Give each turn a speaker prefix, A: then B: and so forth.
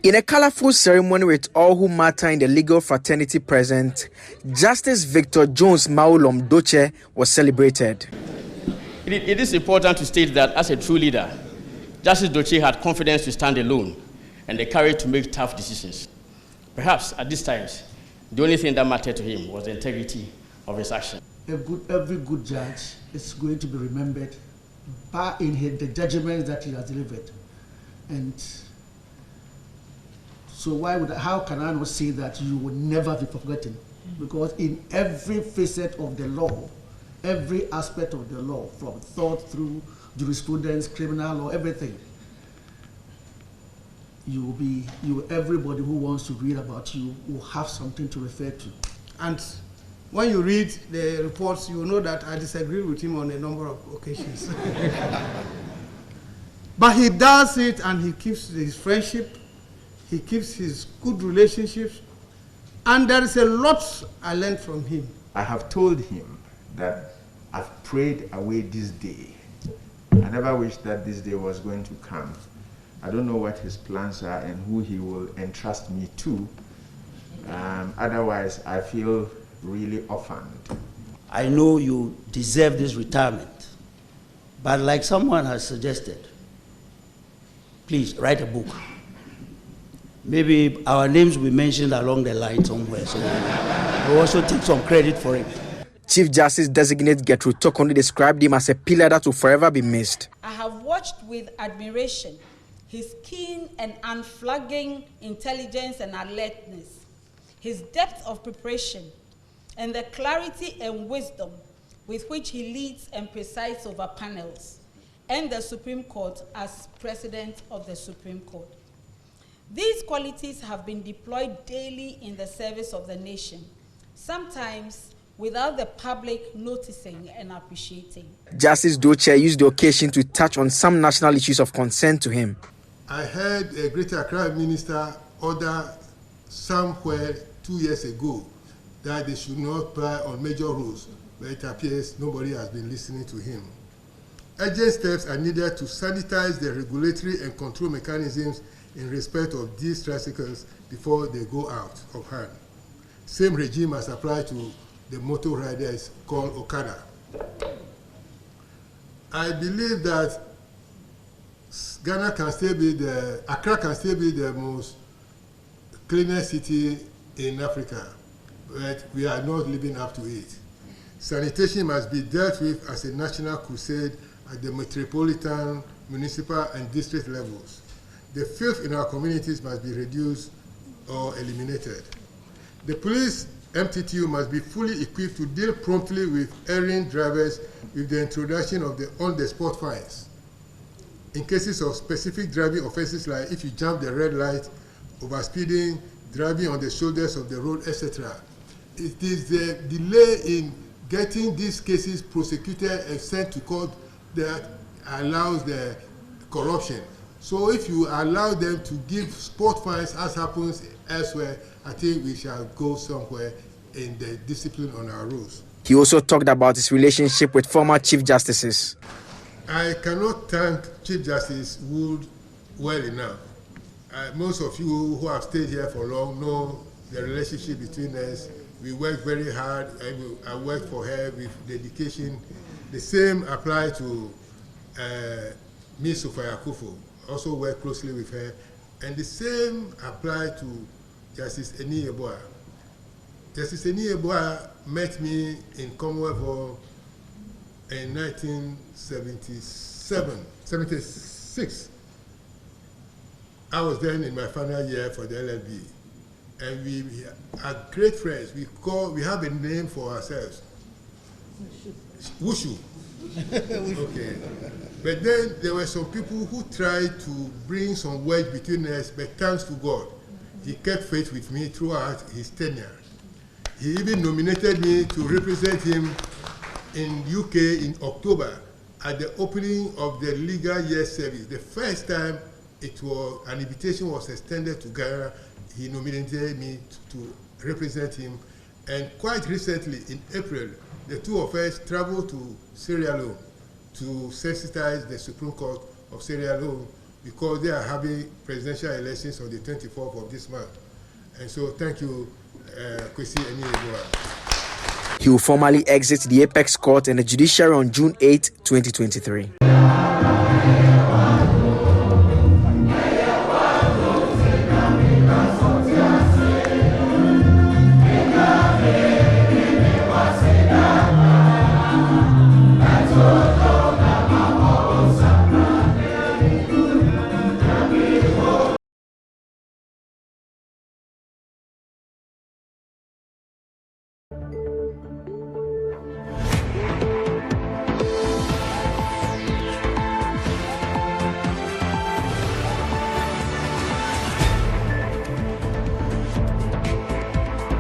A: In a colorful ceremony with all who matter in the legal fraternity present, Justice Victor Jones Dotse was celebrated.
B: It is important to state that as a true leader, Justice Dotse had confidence to stand alone and the courage to make tough decisions. Perhaps at this time, the only thing that mattered to him was the integrity of his action.
C: Every good judge is going to be remembered in the judgments that he has delivered. And so how can I not say that you will never be forgotten? Because in every facet of the law, every aspect of the law, from thought through jurisprudence, criminal law, everything, everybody who wants to read about you will have something to refer to.
D: And when you read the reports, you will know that I disagree with him on a number of occasions. But he does it, and he keeps his friendship, he keeps his good relationships, and there is a lot I learned from him.
E: I have told him that I've prayed away this day. I never wished that this day was going to come. I don't know what his plans are and who he will entrust me to. Otherwise, I feel really orphaned.
F: I know you deserve this retirement, but like someone has suggested, please write a book. Maybe our names will be mentioned along the line somewhere, so we'll also take some credit for it.
A: Chief Justice Designate Gertrude Tokono described him as a pillar that will forever be missed.
G: I have watched with admiration his keen and unflagging intelligence and alertness, his depth of preparation, and the clarity and wisdom with which he leads and presides over panels, and the Supreme Court as President of the Supreme Court. These qualities have been deployed daily in the service of the nation, sometimes without the public noticing and appreciating.
A: Justice Dotse used the occasion to touch on some national issues of concern to him.
H: I heard a Greater Accra minister order somewhere 2 years ago that they should not ply on major roads, but it appears nobody has been listening to him. Urgent steps are needed to sanitize the regulatory and control mechanisms in respect of these tricycles before they go out of hand. Same regime as applied to the motor riders called Okada. I believe that Accra can still be the most cleanest city in Africa, but we are not living up to it. Sanitation must be dealt with as a national crusade at the metropolitan, municipal, and district levels. The filth in our communities must be reduced or eliminated. The police MTTU must be fully equipped to deal promptly with errant drivers with the introduction of the on-the-spot fines. In cases of specific driving offenses like if you jump the red light, overspeeding, driving on the shoulders of the road, etc. It is the delay in getting these cases prosecuted and sent to court that allows the corruption. So if you allow them to give spot fines as happens elsewhere, I think we shall go somewhere in the discipline on our rules.
A: He also talked about his relationship with former Chief Justices.
H: I cannot thank Chief Justice Wood well enough. Most of you who have stayed here for long know the relationship between us. We work very hard. I work for her with dedication. The same applies to Ms. Sofia Akufo. Also work closely with her. And the same applies to Justice Eni Yeboah. Justice Eni Yeboah met me in Commonwealth Hall in 1976. I was then in my final year for the LLB. And we are great friends. We have a name for ourselves. Wushu. Okay. But then there were some people who tried to bring some wedge between us, but thanks to God, he kept faith with me throughout his tenure. He even nominated me to represent him in UK in October at the opening of the legal year service. The first time an invitation was extended to Ghana, he nominated me to represent him. And quite recently, in April, the two of us traveled to Sierra Leone to sensitize the Supreme Court of Sierra Leone because they are having presidential elections on the 24th of this month. And so thank you, Kwesi Eniegua.
A: He will formally exit the Apex Court and the judiciary on June 8, 2023.